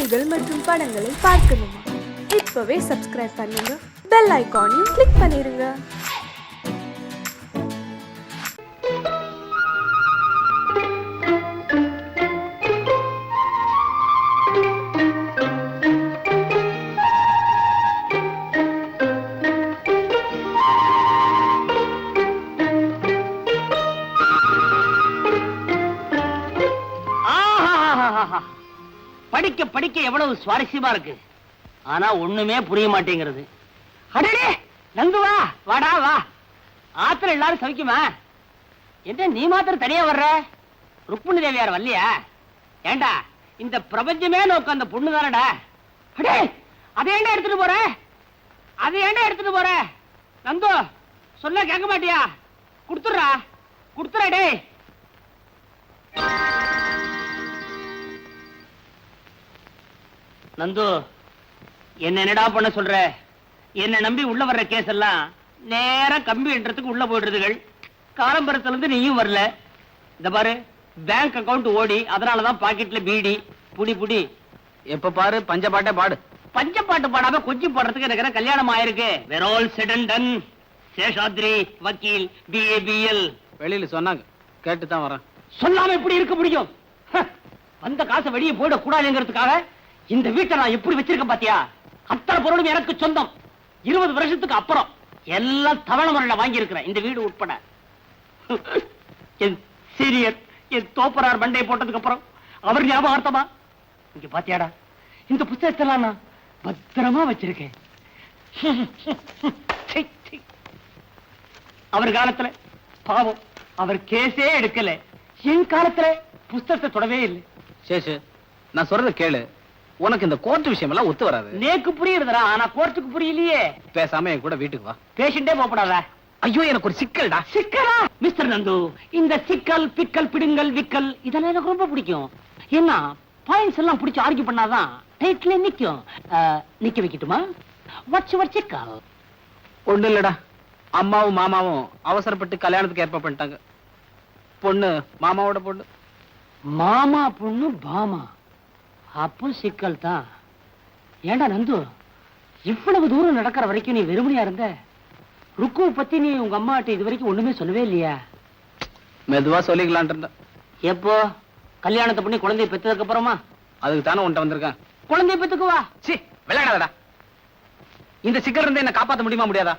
செய்திகள் மற்றும் படங்களை பார்க்கணுமா? இப்பவே சப்ஸ்கிரைப் பண்ணுங்க, பெல் ஐகானையும் கிளிக் பண்ணிருங்க. படிக்க படிக்க எவ்வளவு சுவாரஸ்யமா இருக்கு. ஆனா ஒண்ணுமே புரிய மாட்டேங்கிறது. அடடே நந்து வா, வாடா வா. ஆத்துல எல்லாரும் சவிக்குமா? என்ன நீ மாத்திரம் தனியா வர்ற? ருக்மிணி தேவியார் வரலையா? ஏண்டா இந்த பிரபஞ்சமே நோக்க அந்த பொண்ணு தானடா. அடே அதை ஏண்டா எடுத்துட்டு போற? அதை ஏண்டா எடுத்துட்டு போற? நந்து சொல்ல கேட்க மாட்டியா? குடுத்துறா குடுத்துறா. டே நந்து, என்னடா பண்ண சொல்ற? என்ன நம்பி உள்ள வர்ற கேஸ் எல்லாம் நேரா கம்பி என்றதுக்கு உள்ள போயிடுறதுகள். காலம்பரத்துல இருந்து நீயும் வரல. இந்த பாரு, பேங்க் அக்கவுண்ட் ஓடி, அதனாலதான் பாக்கெட்ல பீடி. புடி புடி. எப்ப பாரு பஞ்சப்பாட்டே பாடு. பஞ்சப்பாட்டு பாடாம கொஞ்சம் பாடுறதுக்கு எனக்கு கல்யாணம் ஆயிருக்கு. We're all set and done. Seshadri வக்கீல், BABL. வெளியில சொன்னாங்க, கேட்டுதான் வரேன். சொல்லாம எப்படி இருக்க முடியும்? அந்த காசை வெளியே போயிட கூடாதுங்கிறதுக்காக இந்த வீட்டை நான் எப்படி வச்சிருக்கேன் பாத்தியா? அத்தனை பொருளும் எனக்கு சொந்தம். 20 வருஷத்துக்கு அப்புறம் எல்லாம் தவணை முறையில வாங்கி இருக்கிறேன், இந்த வீடு உட்பட. என் சீரியர், என் தோப்பரார் மண்டையை போட்டதுக்கு அப்புறம் அவர் ஞாபகார்த்தமா இங்க பாத்தியாடா, இந்த புத்தகத்தெல்லாம் நான் பத்திரமா வச்சிருக்கேன். அவர் காலத்துல பாவம் அவர் கேஸே எடுக்கல. என் காலத்துல புத்தகத்தை தொடவே இல்லை. சேஷு, நான் சொல்றத கேளு. உனக்கு இந்த கோர்ட் விஷயம் எல்லாம் ஒத்து வராது. நேக்கு புரியுறதுடா, ஆனா கோர்ட்டுக்கு புரியலையே. பேசாம என் கூட வீட்டுக்கு வா. பேஷண்டே போகப்படாத. ஐயோ, எனக்கு ஒரு சிக்கல்டா. சிக்கலா? மிஸ்டர் நந்து, இந்த சிக்கல் பிக்கல் பிடுங்கல் விக்கல் இதெல்லாம் எனக்கு ரொம்ப பிடிக்கும். என்ன பாயிண்ட்ஸ் எல்லாம் பிடிச்சு ஆர்கியூ பண்ணாதான் டைட்டிலே நிக்கும். நிக்க வைக்கட்டுமா? வாட்ஸ் யுவர் சிக்கல்? ஒண்ணு இல்லடா, அம்மாவும் மாமாவும் அவசரப்பட்டு கல்யாணத்துக்கு ஏற்பாடு பண்ணிட்டாங்க. பொண்ணு மாமாவோட பொண்ணு. மாமா பொண்ணு பாமா, அப்போ சிக்கல் தான். ஏண்டா நந்து, இவ்வளவு தூரம் நடக்கிற வரைக்கும் நீ வெறுமனையா இருந்த? ருக்குவை பத்தி நீ உங்க அம்மாட்ட இது வரைக்கும் ஒண்ணுமே சொல்லவே இல்லையா? மெதுவா சொல்லிக்கலான் இருந்த. எப்போ கல்யாணத்தை பண்ணி குழந்தைய பெற்றதுக்கு அப்புறமா? அதுக்கு தானே உன்ட்ட வந்திருக்கேன். குழந்தைய பெற்றுக்கு வா. சி, விளையாடாதடா. இந்த சிக்கல் இருந்து என்ன காப்பாற்ற முடியுமா முடியாதா?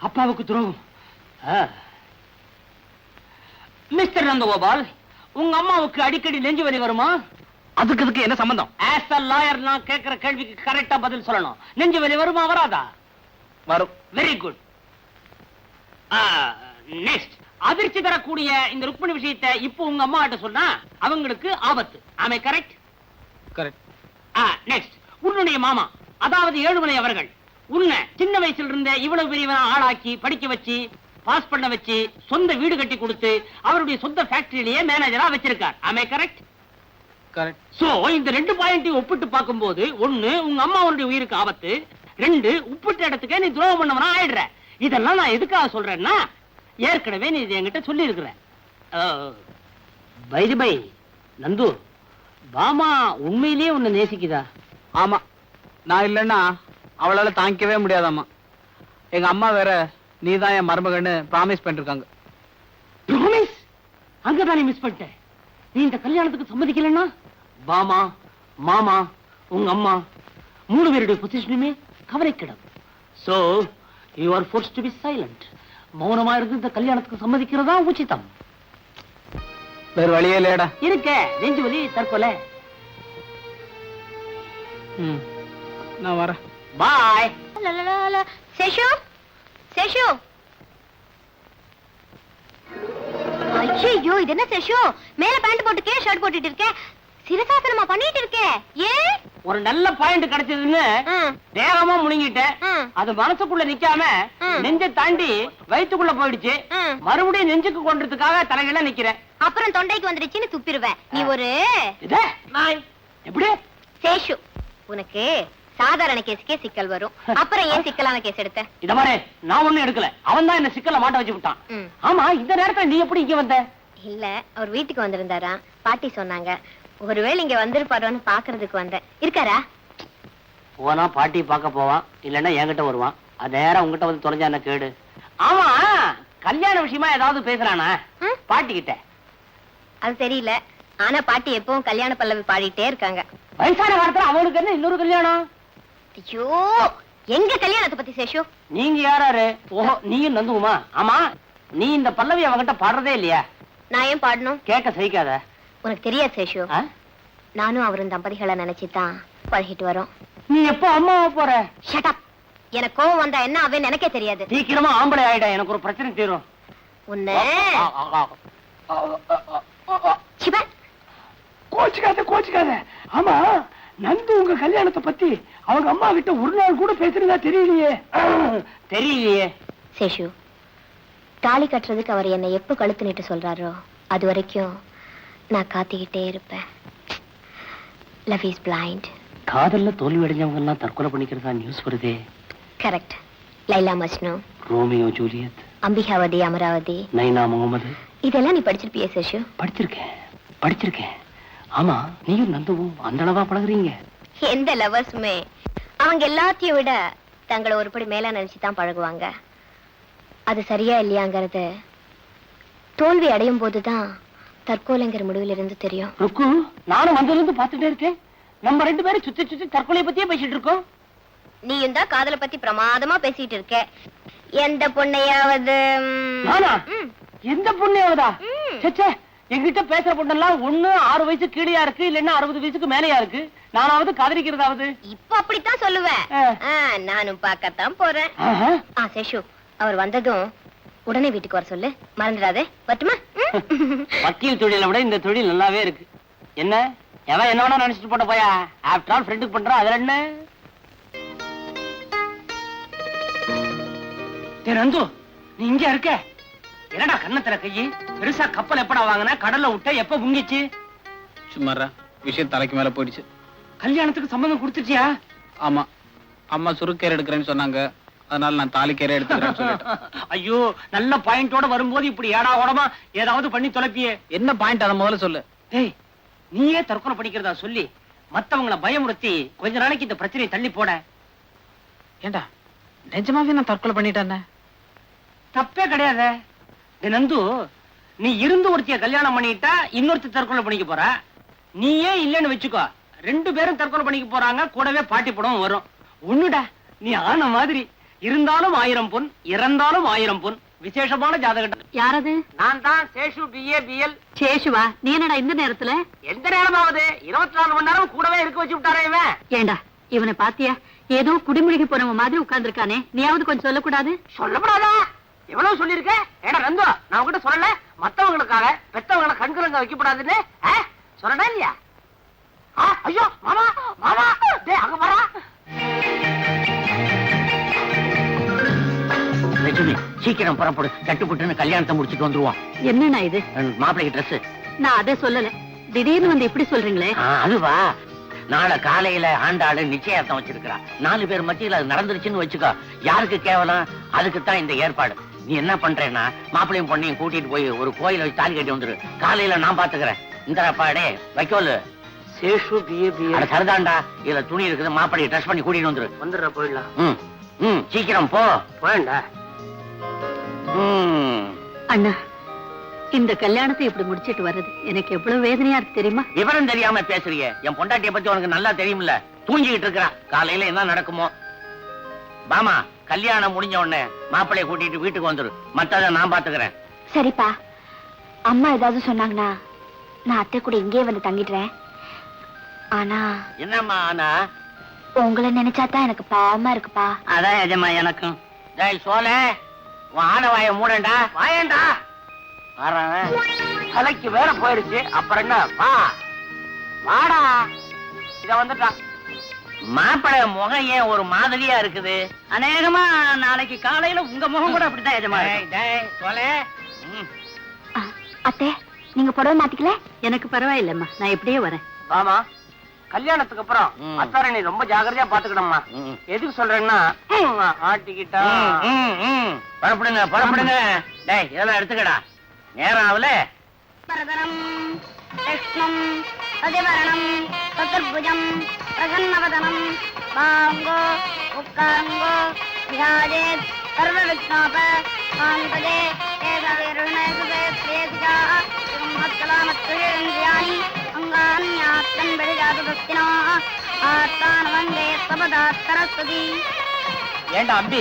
அப்பாவுக்கு துரோகம். மிஸ்டர் நந்தகோபால், உங்க அம்மாவுக்கு அடிக்கடி நெஞ்சு வலி வருமா? அதுக்கு என்ன சம்பந்தம்? ஆஸ் a lawyer நான் கேட்கிற கேள்விக்கு கரெக்டா பதில் சொல்லணும். நெஞ்சு வலி வருமா வராதா? வரும். Very good. நெக்ஸ்ட், அதிர்ச்சி தரக்கூடிய இந்த ருக்மிணி விஷயத்தை இப்போ உங்க அம்மா கிட்ட சொன்னா அவங்களுக்கு ஆபத்து. ஆமே கரெக்ட்? கரெக்ட். நெக்ஸ்ட், உன்னுடைய மாமா அதாவது ஏழுமலை அவர்கள் உன்னை சின்ன வயசுல இருந்த இவ்வளவு பெரியவனா ஆளாக்கி படிக்க வச்சு பாஸ் பண்ண வச்சு சொந்த வீடு கட்டி கொடுத்து அவருடைய சொந்த ஃபேக்டரியிலேயே மேனேஜரா வச்சிருக்கார். ஆமே கரெக்ட்? கரெக்ட். சோ இந்த ரெண்டு பாயிண்டையும் ஒப்பிட்டு பார்க்கும்போது, ஒண்ணு உங்க அம்மாவுடைய உயிருக்கு ஆபத்து, 2 உப்பிட்ட இடத்துக்கே நீ துரோகம் பண்ணவனா ஆயிடுற. இதெல்லாம் நான் எதுக்காக சொல்றேன்னா, ஏற்கனவே நீ இது என்கிட்ட சொல்லி இருக்கிற. பை நந்து, பாமா உண்மையிலேயே உன்னை நேசிக்குதா? ஆமா, நான் இல்லைன்னா அவளால தாங்கிக்கவே முடியாதாமா. எங்க அம்மா வேற நீதான் என் மருமகன்னு ப்ராமிஸ் பண்ணிருக்காங்க. ப்ராமிஸ்? அங்கதான் நீ மிஸ் பண்ணிட்ட. நீ இந்த கல்யாணத்துக்கு சம்மதிக்கலன்னா பாமா, மாமா, உங்க அம்மா 3 பேருடைய பொசிஷனுமே கவலைக்கிடம். So you are forced to be silent. மௌனமா இருந்து இந்த கல்யாணத்துக்கு சம்மதிக்கிறதா உச்சிதம். வேற வழியே இல்லையடா. இருக்க நெஞ்சு வலி, தற்கொலை. நான் வரேன். பாய். சேஷு, சேஷு. ஐயோ, இது என்ன சேஷு? மேல பேண்ட் போட்டுக்கே ஷர்ட் போட்டுட்டு இருக்க, சிரசாசனமா பண்ணிட்டு இருக்க. ஏன்? ஒரு நல்ல பாயிண்ட் கிடைச்சதுன்னு வேகமா முழுங்கிட்டேன். அது மனசுக்குள்ள நிக்காம நெஞ்ச தாண்டி வயிற்றுக்குள்ள போயிடுச்சு. மறுபடியும் நெஞ்சுக்கு கொண்டதுக்காக தலைகள நிக்கிறேன். அப்புறம் தொண்டைக்கு வந்துடுச்சுன்னு துப்பிடுவேன். நீ ஒரு நாய். எப்படி சேஷு, உனக்கு சாதாரண கேஸுக்கே சிக்கல் வரும். அப்புறம் ஏன் சிக்கலான கேஸ் எடுத்த? இத மாதிரி நான் ஒண்ணும் எடுக்கல, அவன் தான் என்ன சிக்கல மாட்ட வச்சு விட்டான். ஆமா, இந்த நேரத்துல நீ எப்படி இங்க வந்த? இல்ல அவர் வீட்டுக்கு வந்திருந்தாரா, பாட்டி சொன்னாங்க. ஒருவேளை இங்க வந்திருப்பாரோன்னு பாக்குறதுக்கு வந்தேன். இருக்காரா? போனா பாட்டி பார்க்க போவான், இல்லன்னா என்கிட்ட வருவான். அது நேரம் உங்ககிட்ட வந்து தொலைஞ்சா என்ன கேடு. ஆமா, கல்யாண விஷயமா ஏதாவது பேசுறானா பாட்டி கிட்ட? அது தெரியல. ஆனா பாட்டி எப்பவும் கல்யாண பல்லவி பாடிட்டே இருக்காங்க. வயசான காலத்துல அவனுக்கு என்ன இன்னொரு கல்யாணம்? ஐயோ, எங்க கல்யாணத்தை பத்தி சேஷு? நீங்க யாராரு? ஓஹோ, நீயும் நந்துகுமா? ஆமா, நீ இந்த பல்லவி அவங்கிட்ட பாடுறதே இல்லையா? நான் ஏன் பாடணும்? கேட்க சகிக்காத. உனக்கு தெரியாது சேஷு, ஆ? நானும் அவரும் தம்பதிகளை நினைச்சுதான் பழகிட்டு வரோம். நீ எப்போ அம்மாவா போற? Shut up. எனக்கு கோவம் வந்தா என்ன ஆவேன்னு எனக்கே தெரியாது. சீக்கிரமா ஆம்பளை ஆயிட, எனக்கு ஒரு பிரச்சனை தீரும். உன்னை சிவ, கோச்சுக்காத. ஆமா, நந்து உங்க கல்யாணத்தை பத்தி அவங்க அம்மா கிட்ட ஒரு நாள் கூட பேசுறதா தெரியலையே. சேஷு, தாலி கட்டுறதுக்கு அவர் என்னை எப்ப கழுத்து நீட்டு சொல்றாரோ அது வரைக்கும் நான் காத்திக்கிட்டே இருப்பேன். Love is blind. காதல்ல தோல்வி அடைஞ்சவங்க எல்லாம் தற்கொலை பண்ணிக்கிறதா நியூஸ் வருதே. Correct. Laila Majnu, Romeo Juliet, Ambikavathi, Amaravathi, Naina Mohammed, இதெல்லாம் நீ படிச்சிருப்பிய சேஷு? படிச்சிருக்கேன். ஆமா, நீயும் நந்துவும் அந்த அளவா பழகுறீங்க? எந்த லவர்ஸுமே அவங்க எல்லாத்தையும் விட தங்களை ஒருபடி மேல நினைச்சுதான் பழகுவாங்க. அது சரியா இல்லையாங்கிறது தோல்வி அடையும் போதுதான் தற்கொலைங்கிற முடிவில் இருந்து தெரியும். ருக்கு, நானும் வந்திருந்து பார்த்துட்டே இருக்கேன். நம்ம 2 பேரும் சுத்தி தற்கொலை பத்தியே பேசிட்டு இருக்கோம். நீயும் தான் காதலை பத்தி பிரமாதமா பேசிட்டு இருக்க. எந்த பொண்ணையாவது? நானா? எந்த பொண்ணையாவதா? சே, என்கிட்ட பேசுற பொண்ணெல்லாம் ஒண்ணு 6 வயசு கீழயா இருக்கு, இல்லன்னா 60 வயசுக்கு மேலயா இருக்கு. நானாவது காதலிக்கிறதாவது? இப்ப அப்படித்தான் சொல்லுவேன். நானும் பார்க்கத்தான் போறேன். சேஷு, அவர் வந்ததும் உடனே வீட்டுக்கு வர சொல்லு, மறந்துடாதே. பட்டுமா? வக்கீல் தொழிலை விட இந்த தொழில் நல்லாவே இருக்கு. என்ன எவன் என்ன வேணா நினைச்சிட்டு போட்ட போயா. ஆஃப்டர் ஆல் ஃப்ரெண்டுக்கு பண்றா, அதுல என்ன? நந்து, நீ இங்க இருக்க? என்னடா கண்ணத்துல கையி? பெருசா கப்பல் எப்படா வாங்கின? கடல்ல விட்ட எப்ப முங்கிச்சு? சும்மாரா, விஷயம் தலைக்கு மேல போயிடுச்சு. கல்யாணத்துக்கு சம்மதம் கொடுத்துட்டியா? ஆமா, அம்மா சுருக்கேர் எடுக்கிறேன்னு சொன்னாங்க. அதனால நான் தாலிக்கேரே எடுத்துக்கிறேன்னு சொல்லிட்டேன். ஐயோ, நல்ல பாயிண்டோட வரும்போது இப்படி ஏடா ஓடமா ஏதாவது பண்ணி தொலைப்பியே. என்ன பாயிண்ட் அதை முதல்ல சொல்லு. டேய், நீயே தற்கொலை பண்ணிக்கிறதா சொல்லி மத்தவங்களை பயமுறுத்தி கொஞ்ச நாளைக்கு இந்த பிரச்சனையை தள்ளி போட. ஏண்டா, நிஜமாவே நான் தற்கொலை பண்ணிட்டேன்? தப்பே கிடையாது. நந்து, நீ இருந்து ஒருத்திய கல்யாணம் பண்ணிட்டா இன்னொருத்தி தற்கொலை பண்ணிக்க போற. நீயே இல்லன்னு வச்சுக்கோ, 2 பேரும் தற்கொலை பண்ணிக்க போறாங்க. கூடவே பாட்டி படம் வரும். ஒண்ணுடா, நீ ஆன மாதிரி இருந்தாலும் 1000 பொன், இறந்தாலும் 1000 பொன். விசேஷமான ஜாதகம். யாரது? நான் தான் சேஷு, BA BL. சேஷுவா? நீ என்னடா இந்த நேரத்துல? எந்த நேரமாவது 24 மணி நேரம் கூடவே இருக்க வச்சு விட்டாரே இவன். ஏண்டா, இவனை பாத்தியா? ஏதோ குடிமுழுகி போனவன் மாதிரி உட்கார்ந்துருக்கானே. நீயாவது கொஞ்சம் சொல்லக்கூடாது? சொல்லப்படாதா? எவ்வளவு சொல்லிருக்க? ஏடா நந்து, நான் உங்ககிட்ட சொல்லல மத்தவங்களுக்காக பெத்தவங்களை கண்கலங்க வைக்கப்படாதுன்னு? சொல்லடா இல்லையா? ஐயோ மாமா, டேய் அங்க வரா. லட்சுமி, சீக்கிரம் புறப்படு. தட்டுப்புட்டுன்னு கல்யாணத்தை முடிச்சிட்டு வந்துருவான். என்னண்ணா இது? மாப்பிள்ளைக்கு ட்ரெஸ். நான் அதை சொல்லல, திடீர்னு வந்து இப்படி சொல்றீங்களே. அதுவா, நாளை காலையில ஆண்டாளு நிச்சயார்த்தம் வச்சிருக்கிறா. 4 பேர் மத்தியில அது நடந்துருச்சுன்னு வச்சுக்கோ, யாருக்கு கேவலம்? அதுக்குத்தான் இந்த ஏற்பாடு. நீ என்ன பண்றேன்னா, மாப்பிள்ளையும் பொண்ணையும் கூட்டிட்டு போய் ஒரு கோயில வச்சு தாலி கட்டி வந்துரு. காலையில நான் பாத்துக்கிறேன். இந்த பாடே வைக்கோலு. Seshu BA BL. சரிதான்டா, இதுல துணி இருக்குது. மாப்பிள்ளையை ட்ரெஸ் பண்ணி கூட்டிட்டு வந்துடுற. போயிடலாம். சீக்கிரம் போ. போயண்டா. அண்ணா, இந்த கல்யாணத்தை இப்படி முடிச்சிட்டு வர்றது எனக்கு எவ்வளவு வேதனையா இருக்கு தெரியுமா? விவரம் தெரியாம பேசுறிய. என் பொண்டாட்டிய பத்தி உனக்கு நல்லா தெரியும்ல. தூங்கிட்டு இருக்கா. காலையில என்ன நடக்குமோ. பாமா, கல்யாணம் முடிஞ்ச உடனே மாப்பிள்ளைய கூட்டிட்டு வீட்டுக்கு வந்துரு. மத்தத நான் பாத்துக்கிறேன். சரிப்பா. அம்மா ஏதாவது சொன்னாங்கன்னா நான் அத்தை கூட இங்கே வந்து தங்கிடுறேன். ஆனா என்னம்மா? ஆனா உங்களை நினைச்சாதான் எனக்கு பாவமா இருக்குப்பா. அதான் எஜமா எனக்கும். டேய் சோலே, உன் ஆன வாய மூடண்டா. வாயண்டா. கலைக்கு வேற போயிருச்சு. அப்புறம் என்ன? வாடா. இத வந்துட்டான். மாப்பிள முகம் ஏன் ஒரு மாதிரியா இருக்குது? அநேகமா நாளைக்கு காலையில உங்க முகம் கூட அப்படித்தான் எஜமா. அத்தை, நீங்க புடவை மாத்திக்கல? எனக்கு பரவாயில்லம்மா, நான் எப்படியே வரேன். ஆமா, கல்யாணத்துக்கு அப்புறம் அத்தாரை நீ ரொம்ப ஜாகிரதையா பாத்துக்கணும்மா. எதுக்கு சொல்றேன்னா, ஆட்டிக்கிட்டா புறப்படுங்க. டேய், இதெல்லாம் எடுத்துக்கடா. நேரம் ஆகல. பரதரம் கிருஷ்ணம் சதிவரணம் சதுர்புஜம் பிரசன்னவதனம் பாங்கோ உட்காங்கோ விராஜேத் சர்வ விக்னோப சாந்ததே ஏகவீருணேசுதே ஸ்ரேதிகா மத்கலாமத்குரேந்திரியாணி அங்கான்யாத்தன் பெரிஜாதுபஸ்தினோ ஆத்தான வந்தே சபதாத் சரஸ்வதி. ஏண்டா அம்பி,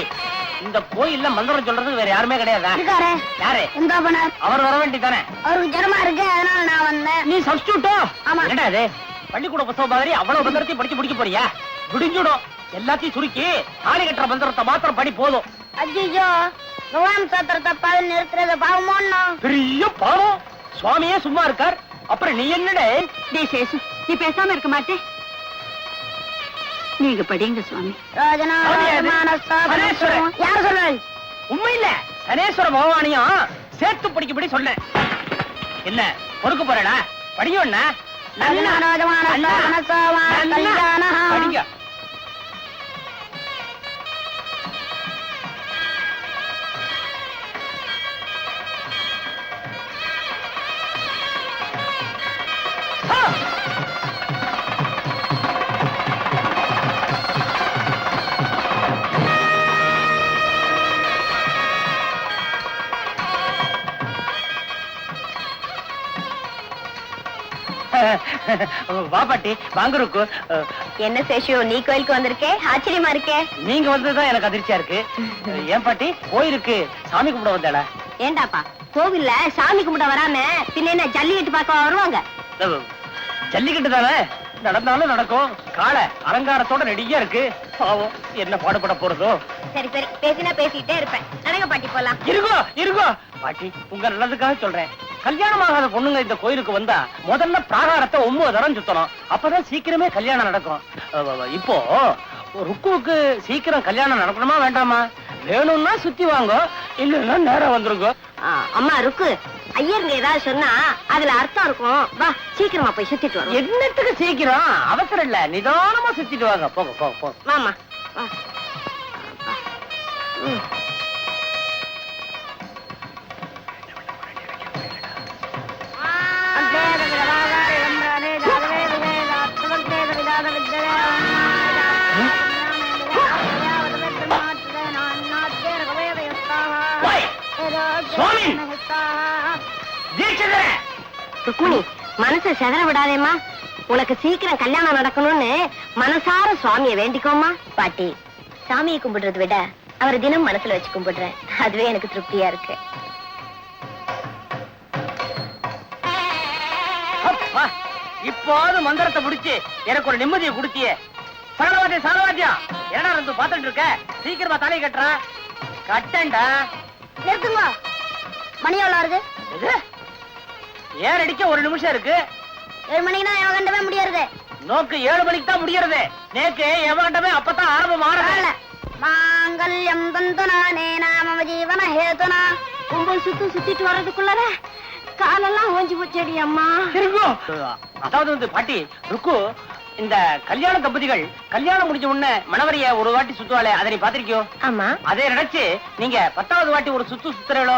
இந்த கோயில்ல மந்திரம் சொல்றதுக்கு வேற யாருமே கிடையாதா? இருக்காரே. யாரு? எந்த பண்ணார்? அவர் வர வேண்டியதானே? அவருக்கு ஜரமா இருக்கு, அதனால நான் வந்தேன். நீ சப்ஸ்டியூட்டோ? ஆமா. என்னடா இது பள்ளிக்கூட புத்தகம் மாதிரி அவ்வளவு மந்திரத்தையும் படிச்சு முடிக்க போறியா? விடிஞ்சுடும். எல்லாத்தையும் சுருக்கி தாலி கட்டுற மந்திரத்தை மாத்திரம் படி போதும். அஜிஜோ, பகவான் சாத்திரத்தை பாதி நிறுத்துறது பாவமோன்னா? பெரிய பாவம். சுவாமியே சும்மா இருக்கார், அப்புறம் நீ என்னடே? டேய் சேஷு, நீ பேசாம இருக்க மாட்டே? நீங்க படிங்க சுவாமி. ராஜனா சனேஸ்வரன். யார் சொல்றாங்க? உண்மை இல்ல, சனேஸ்வர பகவானையும் சேர்த்து படிக்கப்படி சொன்னேன். என்ன பொறுக்க போறடா? படியும் படிங்க. வா பாட்டி, வாங்க ருக்கு. என்ன சேஷு, நீ கோயிலுக்கு வந்திருக்கே, ஆச்சரியமா இருக்கே. நீங்க வந்ததுதான் எனக்கு அதிர்ச்சியா இருக்கு. ஏன் பாட்டி, கோயிலுக்கு சாமி கும்பிட வந்தாளா? ஏண்டாப்பா, கோவில்ல சாமி கும்பிட வராம பின்ன என்ன ஜல்லிக்கட்டு பார்க்க வருவாங்க? ஜல்லிக்கட்டு தானே, நடந்தாலும் நடக்கும். காளை அலங்காரத்தோட ரெடியா இருக்கு. பாவம், என்ன பாடுபட போறதோ. சரி சரி, பேசினா பேசிட்டே இருப்பேன். நடங்க பாட்டி, போலாம். இருக்கோ இருக்கோ பாட்டி, உங்க நல்லதுக்காக சொல்றேன். கல்யாணமாகாத பொண்ணுங்க இந்த கோயிலுக்கு வந்தா முதல்ல பிராகாரத்தை 9 தரம் சுத்தணும். அப்பதான் சீக்கிரமே கல்யாணம் நடக்கும். இப்போ ருக்குவுக்கு சீக்கிரம் கல்யாணம் நடக்கணுமா வேண்டாமா? வேணும்னா சுத்தி வாங்க, இல்லைன்னா நேரம் வந்துருங்க. அம்மா ருக்கு, ஐயருங்க ஏதாவது சொன்னா அதுல அர்த்தம் இருக்கும். வா, சீக்கிரமா போய் சுத்திட்டு வரோம். என்னத்துக்கு சீக்கிரம்? அவசரம் இல்ல, நிதானமா சுத்திட்டு வாங்க. போங்க போங்க போங்க. வாமா. ருக்மிணி, மனசை செதற விடாதேம்மா. உனக்கு சீக்கிரம் கல்யாணம் நடக்கணும்னு மனசார சுவாமியை வேண்டிக்கோமா. பாட்டி, சாமியை கும்பிடுறதை விட அவரை தினம் மனசுல வச்சு கும்பிடுறேன். அதுவே எனக்கு திருப்தியா இருக்கு. இப்போது மந்திரத்தை முடிச்சு எனக்கு ஒரு நிம்மதியை கொடுத்தியே. சரவாத்தியம் சரவாத்தியம், என்ன இருந்து பாத்துட்டு இருக்க? சீக்கிரமா தலை கட்டுற. கட்டண்டா. நிறுத்துங்க. மணி எவ்வளவு இருக்கு? ஏன் அடிக்க 1 நிமிஷம் இருக்கு. 7 மணிக்குனா எவகண்டவே முடியாது. நோக்கு 7 மணிக்கு தான் முடியறது. நேக்கு எவகண்டவே அப்பதான் ஆரம்பம் ஆறல. மாங்கல்யம் தந்துனானே நாம ஜீவன ஹேதுனா. 9 சுத்திட்டு வர்றதுக்குள்ளர காலெல்லாம் ஓஞ்சி போச்சடி அம்மா. அதாவது பாட்டி, ருக்கு, இந்த கல்யாண தம்பதிகள் கல்யாணம் முடிஞ்ச உடனே மணவரைய ஒரு வாட்டி சுத்துவாளே, அதை நீ பாத்திருக்கியோ? ஆமா. அதே நினைச்சு நீங்க 10வது வாட்டி ஒரு சுத்துறீங்களோ?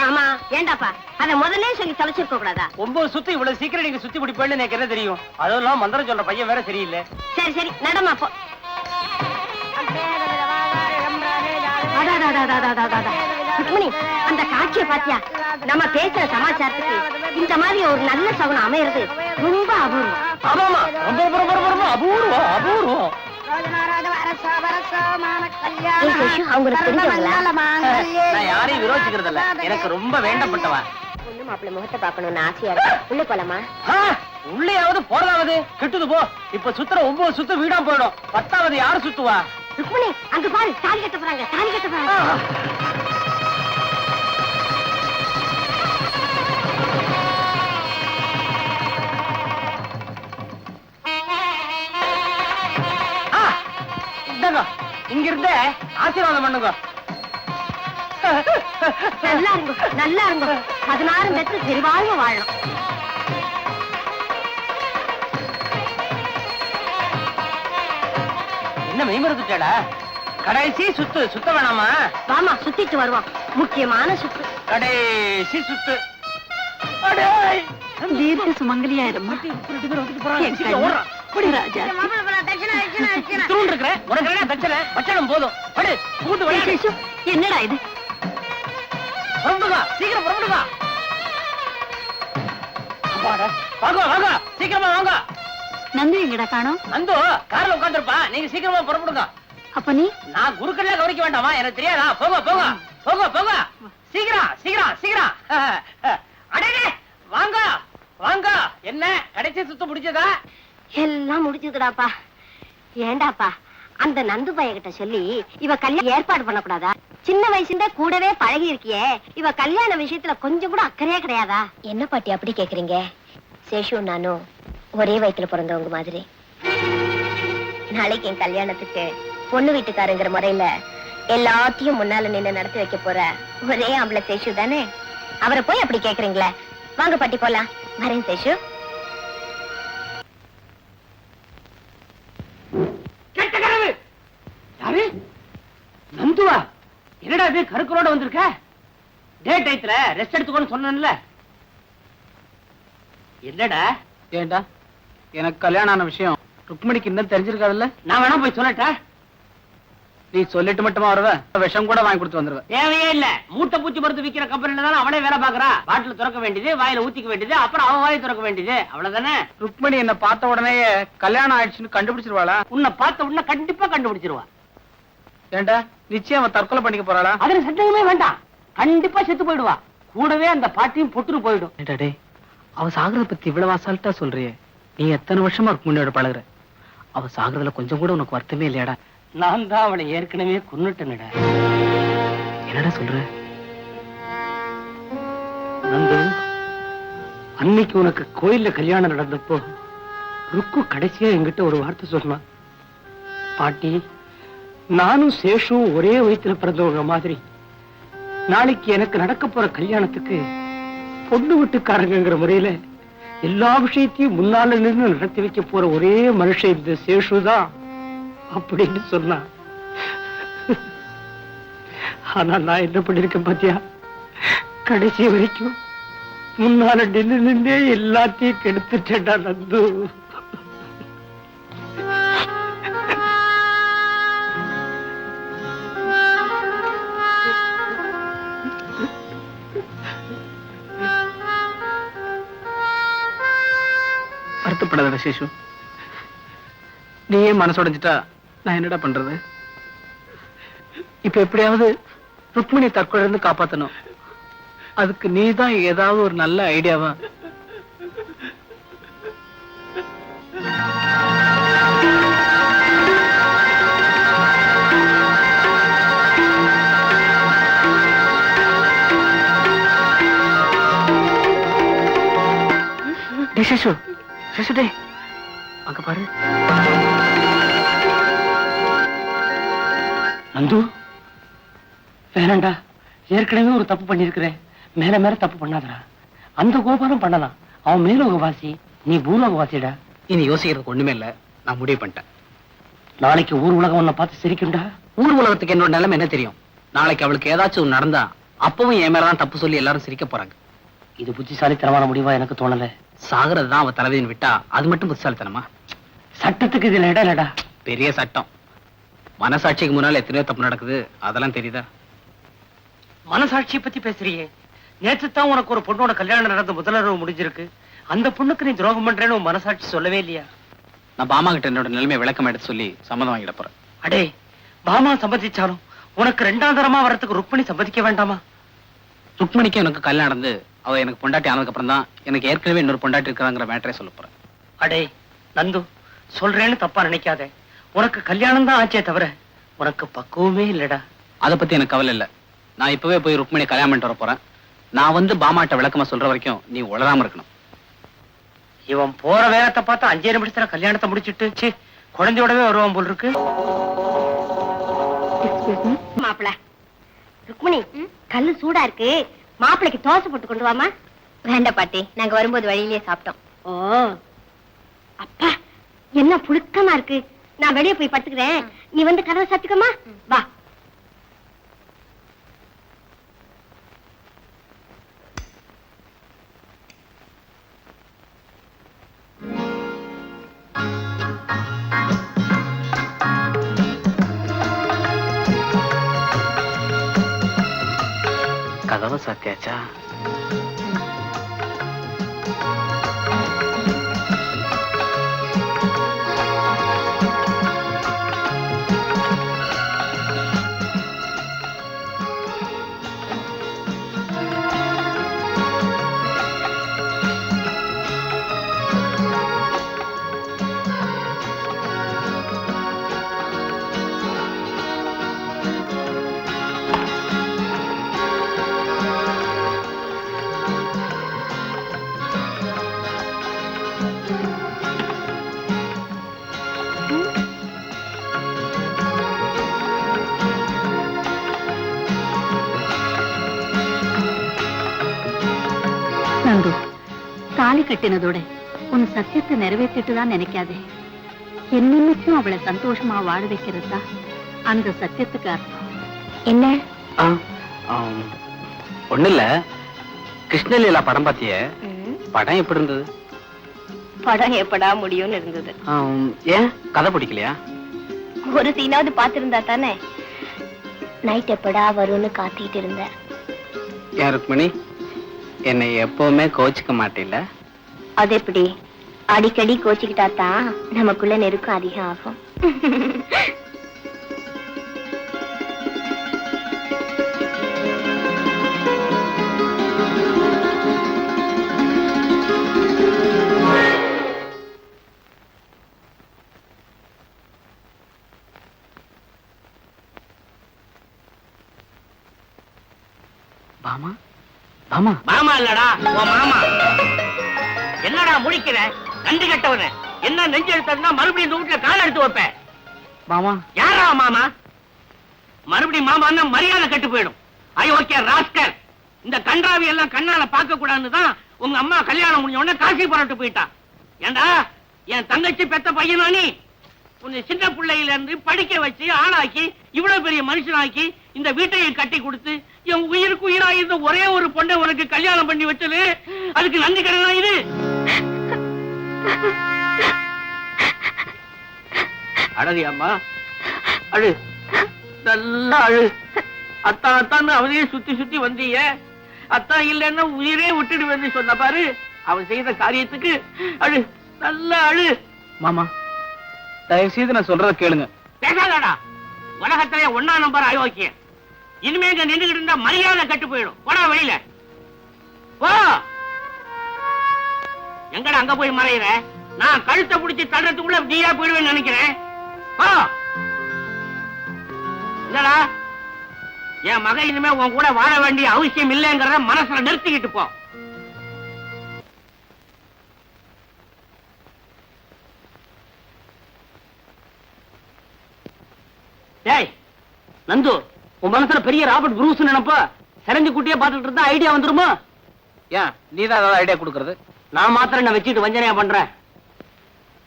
ஆமா. ஏண்டாப்பா, அத முதல்ல சொல்லி தொலைச்சிருக்க கூடாதா? 9 சுத்து இவ்வளவு சீக்கிரம் நீங்க சுத்தி முடிப்பேன்னு எனக்கு என்ன தெரியும்? அதெல்லாம் மந்திரம் சொல்ற பையன் வேற சரியில்லை. சரி சரி, நடமா போ. அந்த காட்சியை பாத்தியா? நம்ம பேசுற சமாச்சாரத்துக்கு இந்த மாதிரி ஒரு நல்ல சகுனம் அமையிறது ரொம்ப அபூர்வம். ஆமாமா, ரொம்ப அபூர்வம் அபூர்வம். அவங்களுக்கு தெரிஞ்சவங்களா? நான் யாரையும் விரோதிக்கிறது இல்ல, எனக்கு ரொம்ப வேண்டப்பட்டவா. பொண்ணு மாப்பிள்ளை முகத்தை பாக்கணும்னு ஆசையா இருக்கு. உள்ள போலாமா? உள்ளேயாவது போறதாவது கிட்டுது போ. இப்ப சுத்துற 9 சுத்து வீடா போயிடும். 10வது யாரு சுத்துவா? ருக்மிணி, அங்க பாரு, தாலி கட்ட போறாங்க, தாலி கட்ட போறாங்க. இங்க இருந்த ஆசீர்வாதம் பண்ணுங்க. நல்லா இருங்க, நல்லா இருங்க. 16 பெற்று பெருவாழ்வு வாழணும். என்ன மெய்மறந்துட்டா? கடைசி சுத்து சுத்த வேணாமா? வாமா, சுத்திட்டு வருவோம். முக்கியமான சுத்து. கடைசி சுத்து. அட தீர்க்க சுமங்கலியாயிரம்மா ராஜா போதும் என்னடா இது சீக்கிரம் புறப்படுங்க. வாங்க வாங்க சீக்கிரமா வாங்க. நந்து எங்கடா காணோம்? நந்து கார்ல உட்கார்ந்துருப்பா. நீங்க சீக்கிரமா புறப்படுங்க. அப்ப நீ நான் குருக்கள்ல கவனிக்க வேண்டாமா? எனக்கு தெரியாதா? போங்க போங்க போங்க போங்க. சீக்கிரம் சீக்கிரம் சீக்கிரம். அடே வாங்க வாங்க. என்ன கடைசி சுத்த முடிச்சதா? எல்லாம் முடிச்சதுடாப்பா. ஏண்டாப்பா அந்த நந்து பையகிட்ட சொல்லி இவ கல்யாணம் ஏற்பாடு பண்ணக்கூடாதா? சின்ன வயசுல கூடவே பழகி இருக்கியே, இவ கல்யாண விஷயத்துல கொஞ்சம் கூட அக்கறையே கிடையாதா? என்ன பாட்டி அப்படி கேக்குறீங்க? சேஷு நானும் ஒரே வயித்துல பிறந்தவங்க மாதிரி. நாளைக்கு என் கல்யாணத்துக்கு பொண்ணு வீட்டுக்காரங்கிற முறையில எல்லாத்தையும் முன்னால நின்று நடத்தி வைக்க போற ஒரே ஆம்பளை சேஷு தானே. அவரை போய் அப்படி கேக்குறீங்களே. வாங்க பாட்டி போலாம். வரேன் சேஷு. கெட்ட கனவு. யாரு? நந்துவா? என்னடா இது கருக்கரோட வந்திருக்க? டே டைத்துல ரெஸ்ட் எடுத்துக்கோன்னு சொன்னேன்ல. என்னடா? ஏண்டா எனக்கு கல்யாணம் ஆன விஷயம் ருக்மணிக்கு இன்னும் தெரிஞ்சிருக்காதுல்ல? நான் வேணா போய் சொல்லட்டா? நீ சொல்லிட்டு மட்டுமா வருவ? விஷம் கூட வாங்கி கொடுத்து வந்துருவ. தேவையே இல்ல. மூட்டை பூச்சி மருந்து விக்கிற கம்பெனில தானே அவனே வேலை பாக்குறா. பாட்டில் திறக்க வேண்டியது, வாயில ஊத்திக்க வேண்டியது, அப்புறம் அவன் வாயை திறக்க வேண்டியது, அவ்வளவுதானே. ருக்மணி என்ன பார்த்த உடனே கல்யாணம் ஆயிடுச்சுன்னு கண்டுபிடிச்சிருவாளா? உன்னை பார்த்த உடனே கண்டிப்பா கண்டுபிடிச்சிருவா. ஏண்டா நிச்சயம் அவன் தற்கொலை பண்ணிக்க போறாளா? அதுல சந்தேகமே வேண்டாம். கண்டிப்பா செத்து போயிடுவா. கூடவே அந்த பாட்டியும் பொட்டுரு போயிடும். டே அவ சாகுறத பத்தி இவ்வளவு அசால்ட்டா சொல்றியே. நீ எத்தனை வருஷமா ருக்மணியோட பழகுற. அவ சாகுறதுல கொஞ்சம் கூட உனக்கு வருத்தமே இல்லையாடா? நான் தான் அவளை ஏற்கனவே கொன்னுட்டேன்டா. என்னடா சொல்ற? நந்து, அன்னைக்கு உனக்கு கோயில்ல கல்யாணம் நடந்தப்போ ருக்கு கடைசியா என்கிட்ட ஒரு வார்த்தை சொன்னான். பாட்டி, நானும் சேஷும் ஒரே வயித்துல பிறந்தவங்க மாதிரி நாளைக்கு எனக்கு நடக்க போற கல்யாணத்துக்கு பொண்ணு வீட்டுக்காரங்கிற முறையில எல்லா விஷயத்தையும் முன்னால நின்று நடத்தி வைக்க போற ஒரே மனுஷன் இந்த சேஷு தான் அப்படின்னு சொன்னா. ஆனா நான் என்ன பண்ணிருக்கேன் பாத்தியா? கடைசி வரைக்கும் முன்னால நின்னே எல்லாத்தையும் கெடுத்துட்டேன்டா நந்து. வருத்தப்படாத சேஷு. நீயே மனசுடைஞ்சிட்டா நான் என்னடா பண்றது? இப்ப எப்படியாவது ருக்மிணி தற்கொலை இருந்து காப்பாத்தணும். அதுக்கு நீதான் ஏதாவது ஒரு நல்ல ஐடியாவா? சேஷு சேஷு டே அங்க பாரு. நந்து, வேணாண்டா. ஏற்கனவே ஒரு தப்பு பண்ணிருக்கிறேன். மேல மேல தப்பு பண்ணாதடா. அந்த கோபாலம் பண்ணலாம். அவன் மேலோகவாசி, நீ பூலோகவாசிடா. இனி யோசிக்கிறதுக்கு ஒண்ணுமே இல்ல. நான் முடிவு பண்ணிட்டேன். நாளைக்கு ஊர் உலகம் உன்னை பார்த்து சிரிக்கும்டா. ஊர் உலகத்துக்கு என்னோட நிலைமை என்ன தெரியும்? நாளைக்கு அவளுக்கு ஏதாச்சும் ஒண்ணு நடந்தா அப்பவும் என் மேலதான் தப்பு சொல்லி எல்லாரும் சிரிக்க போறாங்க. இது புத்திசாலித்தனமான முடிவா எனக்கு தோணல. சாகுறதுதான் அவ தலைவின்னு விட்டா அது மட்டும் புத்திசாலித்தனமா? சட்டத்துக்கு இதுல இடம் இல்லடா. பெரிய சட்டம். மனசாட்சிக்கு முன்னால எத்தனையோ தப்பு நடக்குது. அதெல்லாம் தெரியுதா? மனசாட்சியை பத்தி பேசுறியே. நேற்று தான் உனக்கு ஒரு பொண்ணோட கல்யாணம் நடந்த முதலரவு முடிஞ்சிருக்கு. அந்த பொண்ணுக்கு நீ துரோகம் பண்றேன்னு உன் மனசாட்சி சொல்லவே இல்லையா? நான் பாமா கிட்ட என்னோட நிலைமையை விளக்கம் எடுத்து சொல்லி சம்மதம் வாங்கிட போறேன். அடே, பாமா சம்மதிச்சாலும் உனக்கு ரெண்டாம் தரமா வரத்துக்கு ருக்மணி சம்மதிக்க வேண்டாமா? ருக்மணிக்கு எனக்கு கல்யாணம் நடந்து அவ எனக்கு பொண்டாட்டி ஆனதுக்கு அப்புறம் தான் எனக்கு ஏற்கனவே இன்னொரு பொண்டாட்டி இருக்கிறாங்கிற மேட்டரே சொல்ல போறேன். அடே நந்து, சொல்றேன்னு தப்பா நினைக்காத. உனக்கு கல்யாணம் தான் ஆச்சே தவிர உனக்கு பக்குவமே இல்லடா. அதை பத்தி எனக்கு கவலை இல்ல. நான் இப்பவே போய் ருக்மணி கல்யாணம் பண்ணிட்டு வர போறேன். நான் வந்து பாமாட்ட விளக்கமா சொல்ற வரைக்கும் நீ உளராம இருக்கணும். இவன் போற வேகத்தை பார்த்தா 5 நிமிஷத்துல கல்யாணத்தை முடிச்சிட்டு குழந்தையோடவே வருவான் போல் இருக்கு. மாப்பிள, ருக்மணி கல்லு சூடா இருக்கு. மாப்பிளைக்கு தோசை போட்டு கொண்டு வாமா. வேண்டாம் பாட்டி, நாங்க வரும்போது வழியிலேயே சாப்பிட்டோம். ஓ அப்பா, என்ன புழுக்கமா இருக்கு. நான் வெளியே போய் படுத்துக்கிறேன். நீ வந்து கதவை சாத்திக்கமா. வா. கதவை சாத்தியாச்சா? நந்து, தாலி கட்டினதோட உன் சத்தியத்தை நிறைவேற்றிட்டு தான் நினைக்காதே. என்னைக்கும் அவளை சந்தோஷமா வாழ வைக்கிறது தான் அந்த சத்தியத்துக்கு அர்த்தம். என்ன? ஒண்ணு இல்ல, கிருஷ்ணலீலா படம் பாத்திய? படம் எப்படி இருந்தது? படம் எப்படா முடியும்னு இருந்தது. ஏன் கதை பிடிக்கலையா? ஒரு சீனாவது பாத்திருந்தா தானே. நைட் எப்படா வரும்னு காத்திட்டு இருந்தேன். ஏன் ருக்மணி, என்னை எப்பவுமே கோச்சிக்க மாட்டேல? அது எப்படி? அடிக்கடி கோச்சிக்கிட்டா தான் நமக்குள்ள நெருக்கம் அதிகம் ஆகும். பாமா, பாமா, மாமா இல்லடா உன் மாமா. என்னடா முடிக்கிற கண்டு கட்டவன? என்ன நெஞ்சு எடுத்தா மறுபடியும் இந்த வீட்டுல கால எடுத்து வைப்பேன். மாமா. யாரா மாமா? மறுபடியும் மாமா மரியாதை கட்டு போயிடும். அயோக்கிய ராஸ்கர். இந்த கன்றாவி எல்லாம் கண்ணால பார்க்க கூடாதுன்னு தான் உங்க அம்மா கல்யாணம் முடிஞ்ச உடனே காசி புறட்டு போயிட்டா. ஏண்டா என் தங்கச்சி பெத்த பையனா நீ? உன்னை சின்ன பிள்ளையில இருந்து படிக்க வச்சு ஆளாக்கி இவ்வளவு பெரிய மனுஷனாக்கி இந்த வீட்டையை கட்டி கொடுத்து என் உயிருக்கு உயிரா இருந்த ஒரே ஒரு பொண்ணை உனக்கு கல்யாணம் பண்ணி வச்சது அதுக்கு நன்றி கடனா இது? அழகு அம்மா, அழு, நல்லா அழு. அத்தா அத்தான்னு அவனையே சுத்தி சுத்தி வந்தீங்க. அத்தா இல்லைன்னா உயிரே விட்டுடுவேன்னு சொன்ன பாரு. அவன் செய்த காரியத்துக்கு அழு, நல்லா அழு. மாமா, தயவு செய்து நான் சொல்றத கேளுங்க. பேசாதடா. உலகத்திலே 1ஆம் நம்பர் அயோக்கியம். இனிமே இங்க நின்றுகிட்டு இருந்தா மரியாதை கட்டு போயிடும். போடா வெளியில போ. எங்கடா அங்க போய் மறையிற? நான் கழுத்தை பிடிச்சி தள்ளுறதுக்குள்ள நீயா போயிடுவேன்னு நினைக்கிறேன். போ. என்னடா என் மகன் இனிமே உன் கூட வாழ வேண்டிய அவசியம் இல்லைங்கிறத மனசுல நிறுத்திக்கிட்டு போ. டேய் நந்து, உன் மனசுல பெரிய ராபர்ட் புரூஸ் நினைப்ப செரஞ்சு குட்டியே பார்த்துட்டு இருந்தா ஐடியா வந்துருமா? ஏன் நீதான் ஏதாவது ஐடியா கொடுக்கறது? நான் மாத்திரம் என்ன வச்சுட்டு வஞ்சனையா பண்றேன்.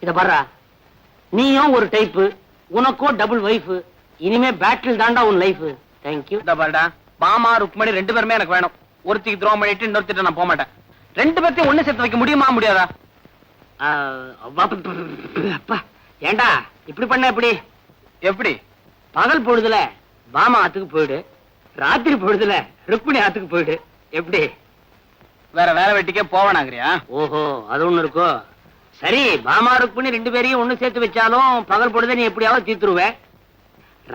இத பாரு, நீயும் ஒரு டைப்பு, உனக்கும் டபுள் வைஃப். இனிமே பேட்டில் தாண்டா உன் லைஃப். தேங்க்யூ. இந்த பாருடா, பாமா ருக்மணி 2 பேருமே எனக்கு வேணும். ஒருத்திக்கு துரோகம் பண்ணிட்டு இன்னொருத்திட்ட நான் போக மாட்டேன். 2 பேர்த்தையும் ஒண்ணு சேர்த்து வைக்க முடியுமா முடியாதா? அப்பா ஏண்டா இப்படி பண்ண? எப்படி எப்படி? பகல் பொழுதுல பாமா ஆத்துக்கு போயிடு, ராத்திரி பொழுதுல ருக்மிணி ஆத்துக்கு போயிடு. எப்படி? வேற வேலை வெட்டிக்கே போவனாங்கறியா? ஓஹோ, அது ஒண்ணு இருக்கோ. சரி, பாமா ருக்மிணி 2 பேரையும் ஒண்ணு சேர்த்து வச்சாலும் பகல் பொழுத நீ எப்படியாவது தீத்துருவ.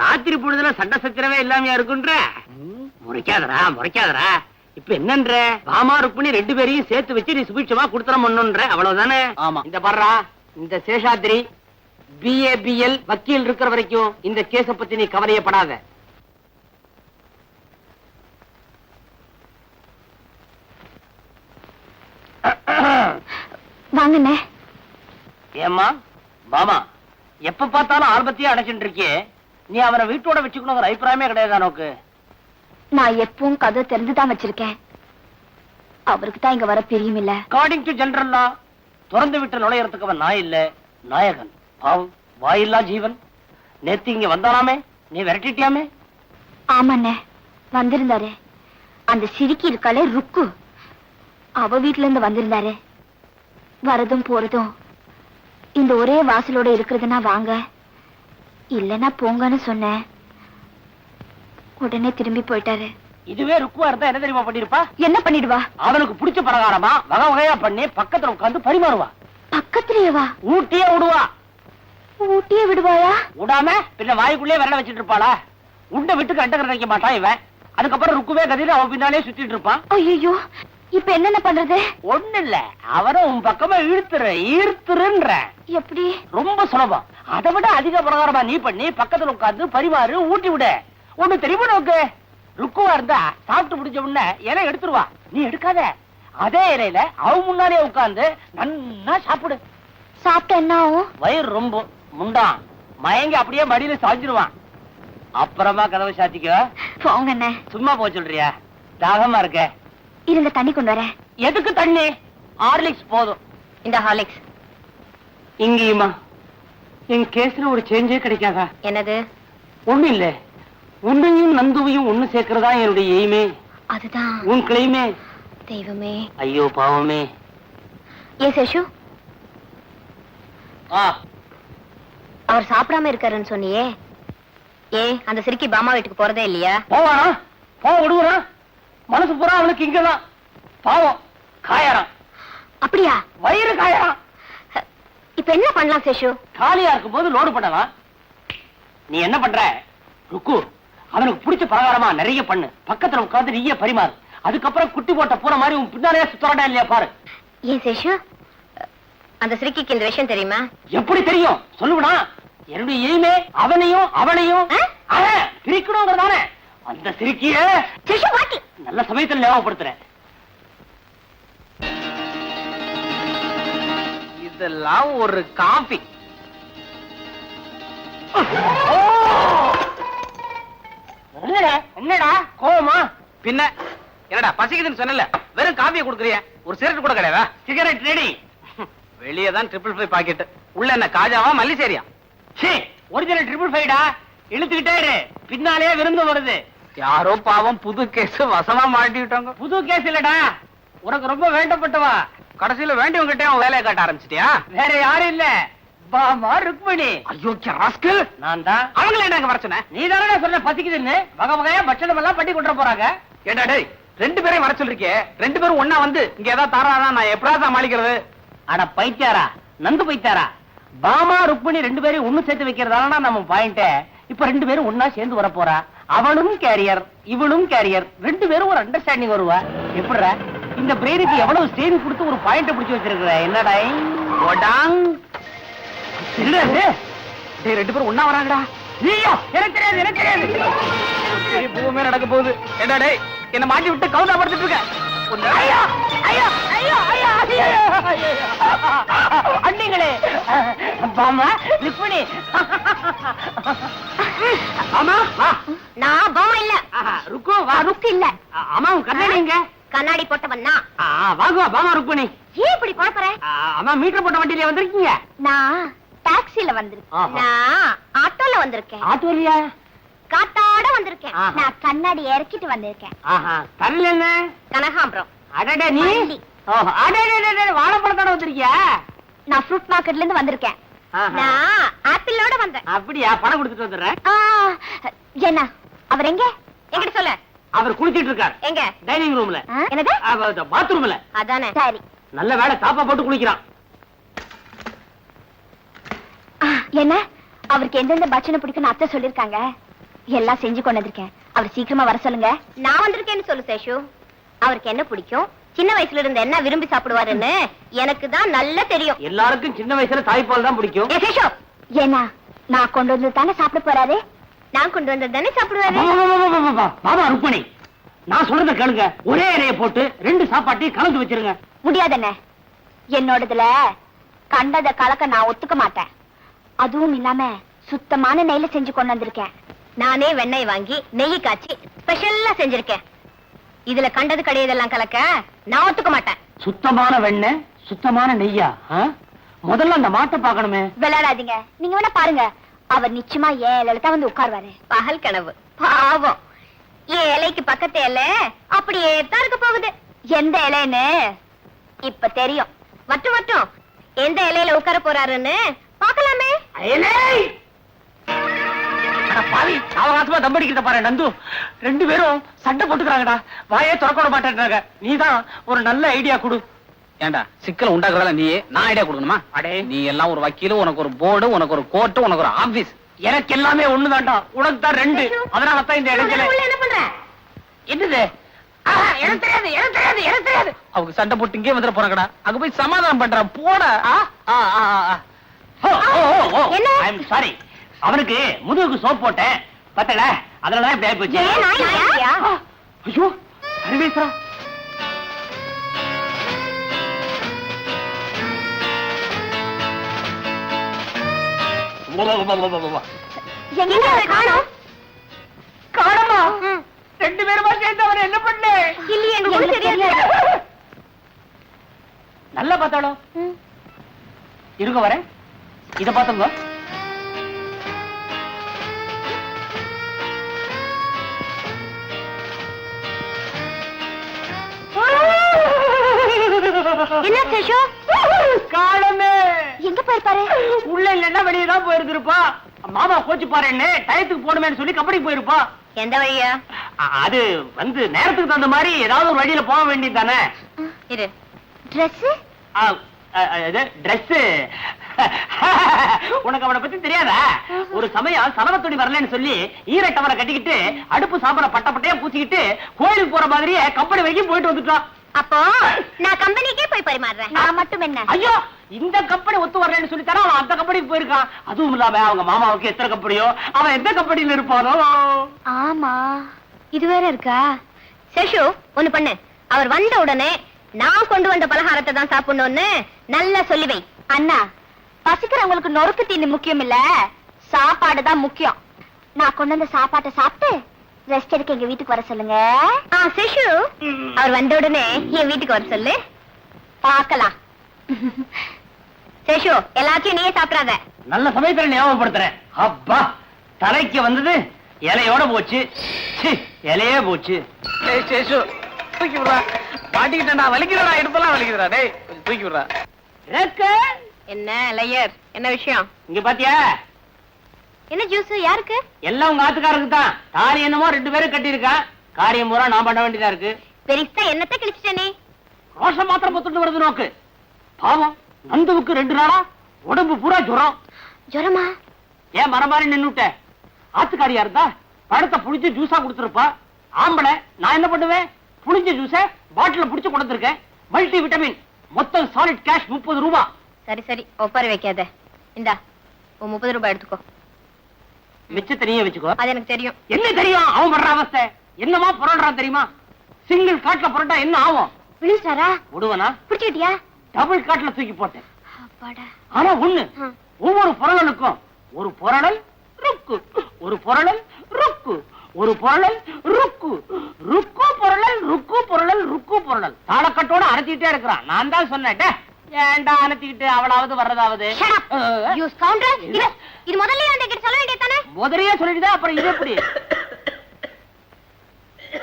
ராத்திரி பொழுதுல சண்டை சச்சரவே இல்லாமையா இருக்குன்ற? முறைக்காதரா முறைக்காதரா. இப்ப என்னன்ற? பாமா ருக்மிணி 2 பேரையும் சேர்த்து வச்சு நீ சுபிட்சமா குடுத்தரம் பண்ணுன்ற, அவ்வளவுதானே? ஆமா. இந்த பர்றா, இந்த சேஷாத்ரி BABL வக்கீல் இருக்கிற வரைக்கும் இந்த கேஸ பத்தி நீ கவலையப்படாத. வாங்கண்ணே. ஏம்மா பாமா, எப்ப பார்த்தாலும் ஆல்பத்தையே அடைச்சுட்டு இருக்கியே, நீ அவரை வீட்டோட வச்சுக்கணுங்கிற அபிப்பிராயமே கிடையாது நோக்கு. நான் எப்பவும் கதை தெரிஞ்சுதான் வச்சிருக்கேன். அவருக்கு தான் இங்க வர பிரியும் இல்ல. அக்கார்டிங் டு ஜெனரல் லா, திறந்து விட்டு நுழையறதுக்கு அவன் நாய் இல்ல, நாயகன். பாவம், வாயில்லா ஜீவன். நேத்து இங்க வந்தாராமே, நீ விரட்டிட்டியாமே? ஆமாண்ணே, வந்திருந்தாரு. அந்த சிரிக்கி இருக்காளே ருக்கு, அவ வீட்டுல இருந்து வந்திருந்தாரு. வரதும் போறதும் இந்த ஒரே வாசலோட இருக்கிறதுனா வாங்க, இல்லன்னா போங்கன்னு சொன்னேன். உடனே திரும்பி போயிட்டாரு. இதுவே ருக்குவா இருந்தா என்ன தெரியுமா பண்ணிருப்பா? என்ன பண்ணிடுவா? அவனுக்கு பிடிச்ச பலகாரமா வகை வகையா பண்ணி பக்கத்துல உட்கார்ந்து பரிமாறுவா. பக்கத்துலயேவா? ஊட்டியே விடுவா. ஊட்டியே விடுவாயா? விடாம பின்ன வாய்க்குள்ளே விரல வச்சிட்டு இருப்பாளா? உண்ட விட்டுக்கு அண்டகர வைக்க மாட்டான் இவன். அதுக்கப்புறம் ருக்குவே கதிர அவன் பின்னாலே சுத்திட்டு இருப்பான். ஐயோ, இப்ப என்னென்ன பண்றது? ஒண்ணு இல்ல, அவரை உன் பக்கமா ஈர்த்துருன்ற. எப்படி? ரொம்ப சுலபம். அதை விட அதிக பிரகாரமா நீ பண்ணி பக்கத்துல உட்கார்ந்து பரிமாறு, ஊட்டி விட. ஒண்ணு தெரியுமா நோக்கு? ருக்குவா இருந்தா சாப்பிட்டு முடிஞ்ச உடனே இலை எடுத்துருவா. நீ எடுக்காத, அதே இலையில அவ முன்னாலே உட்கார்ந்து நன்னா சாப்பிடு. சாப்பிட்ட என்ன ஆகும்? வயிறு ரொம்ப முண்டான் மயங்கி அப்படியே மடியில சாஞ்சிருவான். அப்புறமா கதவை சாத்திக்க. போங்க அண்ணே. சும்மா போ சொல்றியா? தாகமா இருக்க. இருந்த தண்ணி கொண்டு வரேன். எதுக்கு தண்ணி? ஹார்லிக்ஸ் போதும். இந்த ஹார்லிக்ஸ். இங்கேயுமா என் கேஸ்ல ஒரு சேஞ்சே கிடைக்காதா? என்னது? ஒண்ணு இல்ல, உன்னையும் நந்துவையும் ஒண்ணு சேர்க்கிறதா என்னுடைய எய்மே. அதுதான் உன் கிளைமே. தெய்வமே. ஐயோ பாவமே. ஏ சேஷு, ஆ, அவர் சாப்பிடாம இருக்காருன்னு சொன்னியே, ஏ அந்த சிரிக்கி பாமா வீட்டுக்கு போறதே இல்லையா? போவானா? போக விடுவானா? மனசு பூரா அவனுக்கு இங்கதான். பாவம் காயறான். அப்படியா? வயிறு காயறான். இப்ப என்ன பண்ணலாம் சேஷு? காலியா இருக்கும் போது லோடு பண்ணலாம். நீ என்ன பண்ற? ருக்கு, அவனுக்கு பிடிச்ச பலகாரமா நிறைய பண்ணு, பக்கத்துல உட்கார்ந்து நீயே பரிமாறு. அதுக்கப்புறம் குட்டி போட்ட பூனை மாதிரி உன் பின்னாலே சுத்தரடா இல்லையா பாரு. ஏன் சேஷு, அந்த சிரிக்கிக்கு இந்த விஷயம் தெரியுமா? எப்படி தெரியும்? சொல்லுவனா? என்னுடைய எய்மே அவனையும் அவனையும் பிரிக்கணுங்கிறதானே. அந்த சிரிக்கிய சேஷு வாட்டி நல்ல சமயத்தில் ஞாபகப்படுத்துறேன். இதெல்லாம் ஒரு காபி. என்னடா கோவமா? பின்ன என்னடா பசிக்குதுன்னு சொன்னல, வெறும் காபியை கொடுக்குறிய, ஒரு சிகரெட் கூட கிடையாதா? Cigarette ready. வெளியே தான் 555 பாக்கெட், உள்ள என்ன காஜாவா மல்லிசேரியா? ஒரிஜினல் 555டா. இழுத்துக்கிட்டே இரு, பின்னாலே விருந்து வருது. யாரோ பாவம் புது கேஸ் வசமா மாட்டிட்டாங்க. புது கேஸ் இல்லடா, உனக்கு ரொம்ப வேண்டப்பட்டவா. கடைசியில வேண்டியவங்கிட்டே அவன் வேலையை காட்ட ஆரம்பிச்சிட்டியா? வேற யாரும் இல்ல, பாமா ருக்மிணி. ஐயோ ராஸ்கல், நான் தான். அவங்கள என்ன வர சொன்ன? நீ தானே சொன்ன பசிக்குதுன்னு. வகை வகையா பட்சணம் எல்லாம் பண்ணி கொண்டு போறாங்க. ஏண்டா டேய், 2 பேரையும் வர சொல்லிருக்கே, 2 பேரும் ஒண்ணா வந்து இங்க ஏதாவது தாரானா நான் எப்படா சமாளிக்கிறது? அட பைத்தியாரா, நந்து பைத்தியாரா. பாமா ருக்மிணி 2 பேரையும் ஒண்ணு சேர்த்து வைக்கிறதானா நம்ம பாயிண்ட். இப்ப 2 பேரும் ஒண்ணா சேர்ந்து வர போறா. அவனும் கேரியர், இவனும் கேரியர். 2 பேரும் ஒரு அண்டர்ஸ்டாண்டிங் வருவா. எப்படிடா இந்த பிரெயினுக்கு எவ்வளவு ஸ்டேரிங் கொடுத்து ஒரு பாயிண்ட் பிடிச்சு வச்சிருக்கிற? என்னடா ஓடாங் இல்ல, 2 பேரும் ஒண்ணா வராங்கடா. ஐயோ, எனக்கு தெரியாது, எனக்கு தெரியாது. பூமே நடக்க போகுது. ஏண்டா டேய், என்ன மாட்டி விட்டு கவுதா படுத்துட்டு இருக்க. ஐயோ ஐயோ ஐயோ ஐயோ ஐயோ அண்ணிங்களே, பாமா ருக்மிணி. ஆமா வா. நான் பாமா இல்ல. ருக்கு வா. ருக்கு இல்ல. அம்மா உன் கண்ணாடி எங்க? கண்ணாடி போட்டவன் தான். வாங்குவா பாமா ருக்மிணி. ஏன் இப்படி குழப்பற? அம்மா மீட்டர் போட்ட வண்டியில வந்திருக்கீங்க? நான் டாக்ஸில வந்திருக்கேன். நான் ஆட்டோல வந்திருக்கேன். ஆட்டோ இல்லையா? காத்தாட வந்திருக்கேன். ஆஹா. நான் கண்ணாடி இறக்கிட்டு வந்திருக்கேன். தரல என்ன? கனகாம்பரம். அடடே நீ. மல்லி. அடடே வாழைப்பழத்தோட வந்திருக்கியா? நான் ஃப்ரூட் மார்க்கெட்ல இருந்து வந்திருக்கேன். நான் ஆப்பிளோட வந்தேன். அப்படியா? பணம் கொடுத்துட்டு வந்துடுறேன். என்ன அவர் எங்க? எங்கிட்ட சொல்ல. அவர் குளிச்சிட்டு இருக்கார். எங்க? டைனிங் ரூம்ல. என்னது? பாத்ரூம்ல. அதானே. சரி. நல்ல வேளை தாப்பா போட்டு குளிக்கிறான். என்ன அவருக்கு எந்தெந்த பட்சணம் பிடிக்கும்னு அத்தை சொல்லிருக்காங்க. எல்லாம் செஞ்சு கொண்டு வந்திருக்கேன். அவர் சீக்கிரமா வர சொல்லுங்க. நான் வந்திருக்கேன்னு சொல்லு சேஷு. அவருக்கு என்ன பிடிக்கும், சின்ன வயசுல இருந்து என்ன விரும்பி சாப்பிடுவாருன்னு எனக்கு தான் நல்லா தெரியும். எல்லாருக்கும் சின்ன வயசுல தாய்ப்பால் தான் பிடிக்கும். சேஷு, ஏன்னா நான் கொண்டு வந்து தானே சாப்பிட போறாரு. நான் கொண்டு வந்து தானே சாப்பிடுவாரு. பாபா ருக்மிணி, நான் சொல்றத கேளுங்க. ஒரே இலைய போட்டு 2 சாப்பாட்டையும் கலந்து வச்சிருங்க. முடியாதுண்ணே, என்னோடதுல கண்டத கலக்க நான் ஒத்துக்க மாட்டேன். அதுவும் இல்லாம சுத்தமான நெய்ல செஞ்சு கொண்டு வந்திருக்கேன். நானே வெண்ணெய் வாங்கி நெய் காய்ச்சி ஸ்பெஷலா செஞ்சிருக்கேன். இதுல கண்டது கிடையதெல்லாம் கலக்க நான் ஒத்துக்க மாட்டேன். சுத்தமான வெண்ணெய், சுத்தமான நெய்யா? முதல்ல அந்த மாட்டை பார்க்கணுமே. விளையாடாதீங்க, நீங்க வேணா பாருங்க. அவர் நிச்சயமா ஏழு வந்து உட்கார்வாரு. பகல் கனவு. பாவம், என் இலைக்கு பக்கத்து இலை அப்படியே தான் இருக்க போகுது. எந்த இலைன்னு இப்ப தெரியும். மட்டும் மட்டும் எந்த இலையில உட்கார போறாருன்னு பாக்கலாமே. பாவி அவகாசமா தம்படிக்கிறத பாரு நந்து. 2 பேரும் சண்டை போட்டுக்கிறாங்கடா. வாயே திறக்க மாட்டேன்றாங்க. நீதான் ஒரு நல்ல ஐடியா கொடு. ஏண்டா சிக்கலை உண்டாக்குறதால நீயே நான் ஐடியா கொடுக்கணுமா? அடே நீ எல்லாம் ஒரு வக்கீல், உனக்கு ஒரு போர்டு, உனக்கு ஒரு கோர்ட்டு, உனக்கு ஒரு ஆபீஸ். எனக்கு எல்லாமே ஒண்ணுதான்டா. உனக்கு தான் 2. அதனால தான் இந்த இடத்துல என்ன பண்ற? என்னது? எனக்கு தெரியாது, எனக்கு தெரியாது, எனக்கு தெரியாது. அவங்க சண்டை போட்டு இங்கே வந்துட போறாங்கடா. அங்க போய் சமாதானம் பண்ற போட. என்ன? I'm sorry. அவனுக்கு முதுகுக்கு சோப் போட்டேன் பத்தல, அதனாலதான் இப்படி ஆகி போச்சு. ஏன் நான் இல்லையா? ஐயோ சர்வேஸ்வரா. எங்க காணோம்? காணமா? 2 பேருமா சேர்ந்து அவன் என்ன பண்ண? இல்லையே, எனக்கு தெரியாது. நல்லா பார்த்தாளோ? இருங்க வரேன். இத பாத்துங்க. என்ன சேஷு? காணமே. எங்க போயிருப்பாரு? உள்ள இல்லன்னா வெளியே தான் போயிருந்திருப்பா. மாமா கோச்சு பாருன்னு டயத்துக்கு போடுமேன்னு சொல்லி கபடிக்கு போயிருப்பா. எந்த வழியா? அது வந்து நேரத்துக்கு தகுந்த மாதிரி ஏதாவது ஒரு வழியில போக வேண்டியது தானே. இரு. Dress? Dress. உனக்கு அவனை பத்தி தெரியாதா? ஒரு சமயம் சலவத்துணி வரலன்னு சொல்லி ஈரட்டவரை கட்டிக்கிட்டு அடுப்பு சாம்பல பட்ட பட்டையா பூச்சிக்கிட்டு கோயிலுக்கு போற மாதிரியே கம்பெனி வரைக்கும் போயிட்டு வந்துட்டான். அப்போ நான் கம்பெனிக்கே போய் பரிமாறுறேன். நான் மட்டும் என்ன? ஐயோ, இந்த கம்பெனி ஒத்து வரலன்னு சொல்லி தர அவன் அந்த கம்பெனிக்கு போயிருக்கான். அதுவும் இல்லாம அவங்க மாமாவுக்கு எத்தனை கம்பெனியோ, அவன் எந்த கம்பெனியில இருப்பானோ. ஆமா, இது வேற இருக்கா? சேஷு, ஒண்ணு பண்ணு. அவர் வந்த உடனே நான் கொண்டு வந்த பலகாரத்தை தான் சாப்பிடணும்னு நல்லா சொல்லி வை. அண்ணா, பசிக்கிறவங்களுக்கு நொறுக்கு தீனி முக்கியம் இல்ல, சாப்பாடு தான் முக்கியம். நான் கொண்டு வந்த சாப்பாட்டை சாப்பிட்டு ரெஸ்ட் எடுக்க எங்க வீட்டுக்கு வர சொல்லுங்க. சேஷு, அவர் வந்த உடனே என் வீட்டுக்கு வர சொல்லு, பார்க்கலாம். சேஷு, எல்லாத்தையும் நீயே சாப்பிடாத. நல்ல சமயத்துல ஞாபகப்படுத்துறேன். அப்பா, தலைக்கு வந்தது இலையோட போச்சு. இலையே போச்சு. சேஷு தூக்கி விடுறா. மாட்டிக்கிட்டா வலிக்குதுடா, எடுப்பெல்லாம் வலிக்குதுடா. டேய் தூக்கி விடுறா. என்ன லையர், என்ன விஷயம்? இங்க பாத்தியா? என்ன ஜூஸ்? யாருக்கு? எல்லாம் உங்க ஆத்துக்காரருக்கு தான். தாலி என்னமோ 2 பேரும் கட்டி இருக்கான். காரியம் பூரா நான் பண்ண வேண்டியதா இருக்கு. பெரிசா என்னத்தை கிழிச்சிட்டே? ரோஷம் மாத்திரம் பொத்துட்டு வருது நோக்கு. பாவம் நந்துவுக்கு 2 நாளா உடம்பு பூரா ஜுரம். ஜுரமா? ஏன் மரம் மாதிரி நின்னுட்ட? ஆத்துக்காரியா இருந்தா பழத்தை புளிச்சு ஜூஸா கொடுத்துருப்பா. ஆம்பளை நான் என்ன பண்ணுவேன்? புளிஞ்ச ஜூஸ பாட்டில புடிச்சு கொடுத்துருக்கேன். Multi vitamin. மொத்தம் சாலிட் கேஷ் 30 ரூபாய். சரி சரி, ஒப்பாரி வைக்காத. இந்தா, 30 ரூபாய் எடுத்துக்கோ. மிச்சத்தை நீயே வச்சுக்கோ. அது எனக்கு தெரியும். என்ன தெரியும்? அவன் பண்ற அவஸ்தை என்னமா புரள்றான் தெரியுமா? சிங்கிள் காட்ல புரட்டா என்ன ஆகும்? விழுந்துட்டாரா? விடுவனா? பிடிச்சிட்டியா? டபுள் காட்ல தூக்கி போட்டேன். அப்பாடா. ஆனா ஒண்ணு, ஒவ்வொரு புரளலுக்கும் ஒரு புரளல் ருக்கு, ஒரு புரளல் ருக்கு, ஒரு புரளல் ருக்கு, ருக்கு புரளல் ருக்கு புரளல் ருக்கு புரளல். தாளக்கட்டோட அரைச்சிட்டே இருக்கிறான். நான் தான் சொன்னேன், ஏண்டா அனுத்திக்கிட்டு அவளாவது வர்றதாவது. இது முதல்ல என்கிட்ட சொல்ல வேண்டியதானே? முதலையே சொல்லிட்டு அப்புறம் இது எப்படி?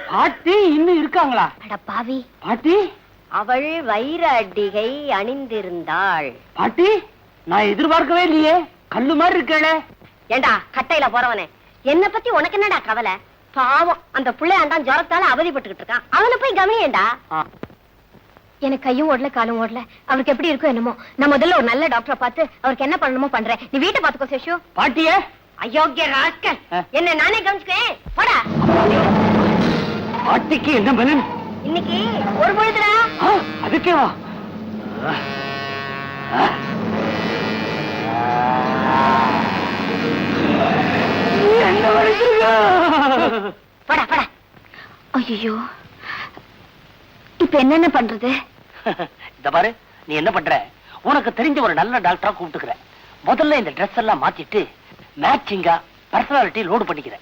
பாட்டி இன்னும் இருக்காங்களா? அட பாவி. பாட்டி, அவள் வைர அடிகை அணிந்திருந்தாள். பாட்டி, நான் எதிர்பார்க்கவே இல்லையே. கல்லு மாதிரி இருக்கே. ஏண்டா கட்டையில போறவனே, என்ன பத்தி உனக்கு என்னடா கவலை? பாவம், அந்த பிள்ளையாண்டான் ஜுரத்தால அவதிப்பட்டுக்கிட்டு இருக்கான். அவனை போய் கவனியேண்டா. எனக்கு கையும் ஓடல காலும் ஓடல. அவருக்கு எப்படி இருக்கும் என்னமோ. நான் முதல்ல ஒரு நல்ல டாக்டரை பார்த்து அவருக்கு என்ன பண்ணணுமோ பண்றேன். நீ வீட்டை பாத்துக்கோ சேஷு. பாட்டியே, அயோக்கிய ராஸ்கல், என்ன நானே கவனிச்சுக்கேன். போடா. பாட்டிக்கு என்ன பலன்? இன்னைக்கு ஒரு பொழுதுடா. அதுக்கே வா. என்ன வலிக்குது? போடா போடா. ஐயோ, இப்ப என்னென்ன பண்றது? இந்த பாரு, நீ என்ன பண்ற? உனக்கு தெரிஞ்ச ஒரு நல்ல டாக்டரா கூப்பிட்டுக்கிற. முதல்ல இந்த ட்ரெஸ் எல்லாம் மாத்திட்டு மேட்சிங்கா பர்சனாலிட்டி லோடு பண்ணிக்கிற.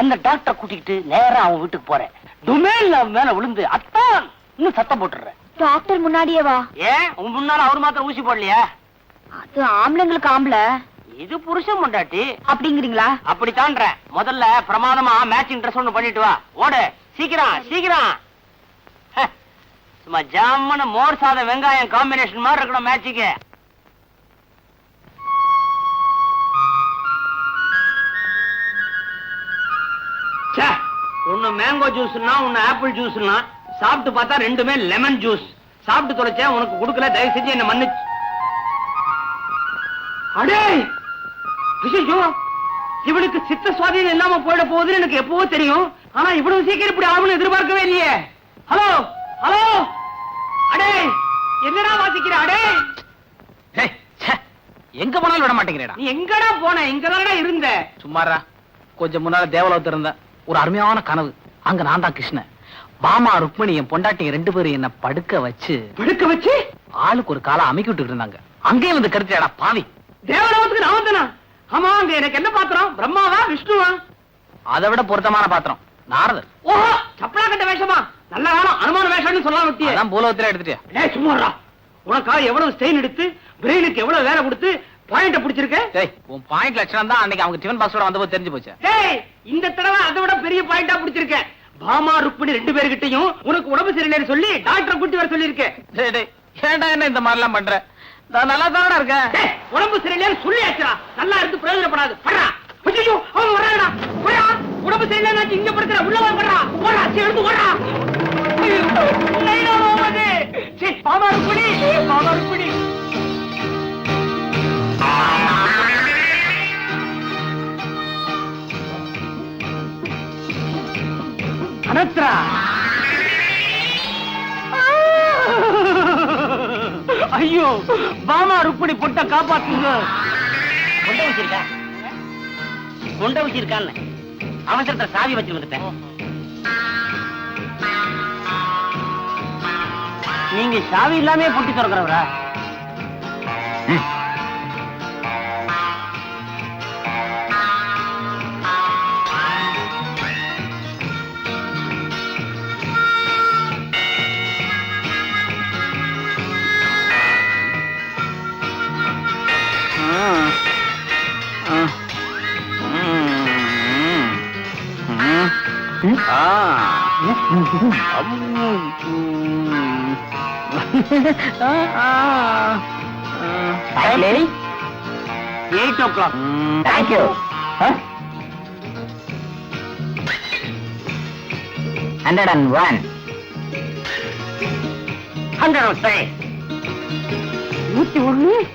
அந்த டாக்டரை கூட்டிக்கிட்டு நேரா அவன் வீட்டுக்கு போறேன். டுமேல் மேல விழுந்து அத்தான் இன்னும் சத்தம் போட்டுற. டாக்டர் முன்னாடியே வா. ஏன் உன் முன்னால அவர் மாத்திரம் ஊசி போடலையா? அது ஆம்பளைங்களுக்கு ஆம்பளை, இது புருஷன் பொண்டாட்டி அப்படிங்கிறீங்களா? அப்படித்தான்ற. முதல்ல பிரமாதமா மேட்சிங் ட்ரெஸ் ஒண்ணு பண்ணிட்டு வா. ஓடு சீக்கிரம் சீக்கிரம். சும்மா ஜாமன மோர் சாதம் வெங்காயம் காம்பினேஷன் மாதிரி இருக்கணும் மேட்சிக்கு. ஒன்னு மேங்கோ ஜூஸ்னா ஒன்னு ஆப்பிள் ஜூஸ்னா சாப்பிட்டு பார்த்தா ரெண்டுமே லெமன் ஜூஸ். சாப்பிட்டு தொலைச்சேன், உனக்கு கொடுக்கல, தயவு செஞ்சு என்ன மன்னிச்சு. அடே ஐயோ, இவளுக்கு சித்த சுவாதீனம் இல்லாம போயிட போகுதுன்னு எனக்கு எப்பவோ தெரியும். ஆனா இவ்வளவு சீக்கிரம் இப்படி ஆகும்னு எதிர்பார்க்கவே இல்லையே. ஹலோ ஹலோ, அடே என்னடா வாசிக்கிற? அடே எங்க போனாலும் விட மாட்டேங்கிறேடா. நீ எங்கடா போன? இங்கதானடா இருந்த. சும்மாரா, கொஞ்சம் முன்னால தேவலோகத்துல இருந்த ஒரு அருமையான கனவு. அங்க நான் தான் கிருஷ்ணன், பாமா ருக்மணி என் பொண்டாட்டி 2 பேரும் என்ன படுக்க வச்சு ஆளுக்கு ஒரு காலை அமைக்கி விட்டுட்டு இருந்தாங்க. அங்கேயும் வந்து கருத்துடா பாவி. தேவலோகத்துக்கு நான் வந்தனா? ஆமா, அங்க எனக்கு என்ன பாத்திரம்? பிரம்மாவா விஷ்ணுவா? அதை விட பொருத்தமான பாத்திரம் நாரதர். ஓஹோ, சப்பலா கட்ட வேஷமா? நல்ல காலம் அனுமான வேஷம்னு சொல்லலாம். விட்டியே அதான் பூலோகத்துல எடுத்துட்டியா? டேய் சும்மாடா, உனக்கா எவ்வளவு ஸ்ட்ரெயின் எடுத்து பிரெயினுக்கு எவ்வளவு வேலை கொடுத்து பாயிண்ட பிடிச்சிருக்க. டேய், உன் பாயிண்ட் லட்சணம் தான் அன்னைக்கு அவங்க டிஃபன் பாக்ஸோட வந்தபோது தெரிஞ்சு போச்சு. டேய், இந்த தடவை அதை விட பெரிய பாயிண்டா பிடிச்சிருக்க. பாமா ருக்மணி 2 பேர்கிட்டயும் உனக்கு உடம்பு சரியில்லைன்னு சொல்லி டாக்டரை கூட்டி வர சொல்லியிருக்கேன். டேய் டேய், ஏன்டா என்ன இந்த மாதிரி எல்லாம் பண்ற? நான் நல்லா தானடா இருக்கேன். டேய், உடம்பு சரியில்லைன்னு சொல்லியாச்சுடா, நல்லா இருந்து பிரயோஜனப்படாது. படுறா. ஐயோ, அவன் வர்றாடா. போடா, உடம்பு சரியில்லைன்னு இங்க படுத்துற, உள்ள வா. படுறா, போடா, சீ எடுத்து ஓடா. லைனா ஓடுது. சீ, பாமா ருக்மணி, பாமா ருக்மணி. அனத்ரா, ஐயோ, பாமா ருக்மணி பொட்ட காப்பாத்துங்க. கொண்ட வச்சிருக்கா, கொண்ட வச்சிருக்கான்னு அவசரத்தை சாவி வச்சு வந்துட்டேன். நீங்க சாவி இல்லாமே பொட்டி திறக்கிறவரா? Actually, 8 o'clock. Thank you. 101. 103. 101.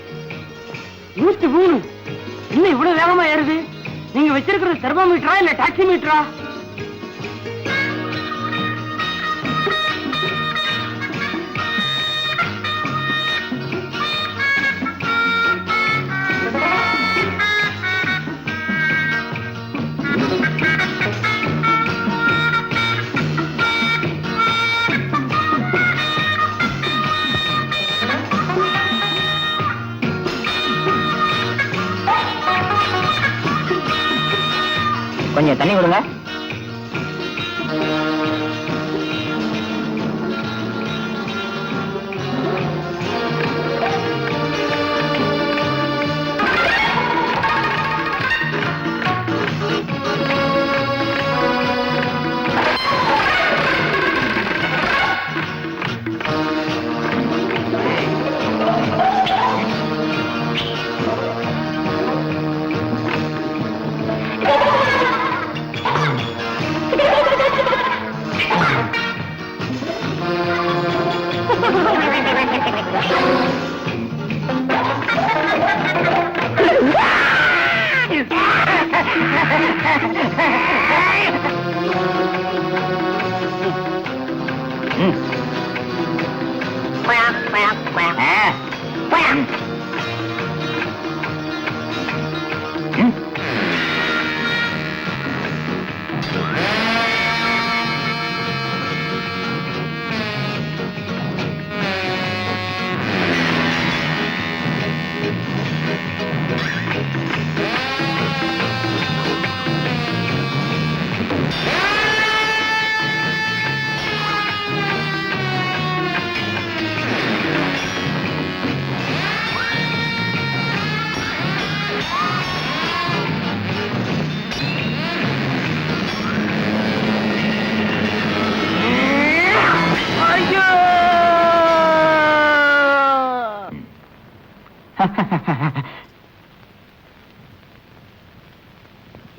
103. இன்னும் இவ்வளவு வேகமா ஏறுது. நீங்க வச்சிருக்கிறது தெர்மோமீட்டரா இல்ல டாக்ஸி மீட்டரா? கொஞ்சம் தண்ணி கொடுங்க.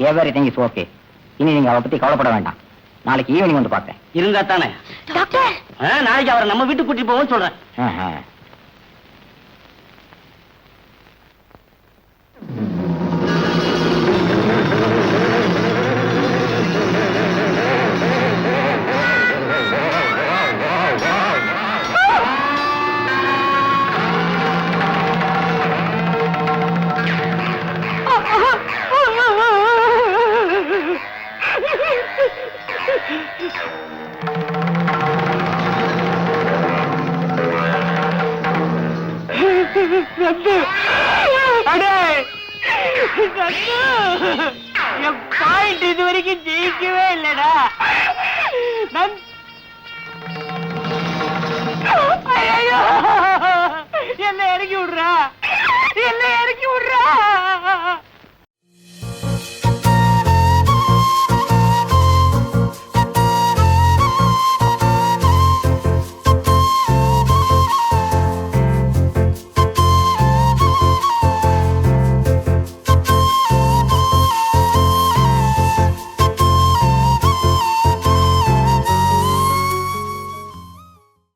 Everything is okay. இனி நீங்க அவ பத்தி கவலைப்பட வேண்டாம். நாளைக்கு ஈவினிங் வந்து பார்த்தேன். இருந்தா தானே. டாக்டர், நாளைக்கு அவரை நம்ம வீட்டுக்கு கூட்டிட்டு போவோம்னு சொல்றேன். என் பாயிண்ட் இது வரைக்கும் ஜெயிக்கவே இல்லடா. என்ன இறக்கி விடுறா, என்ன இறக்கி விடுறா.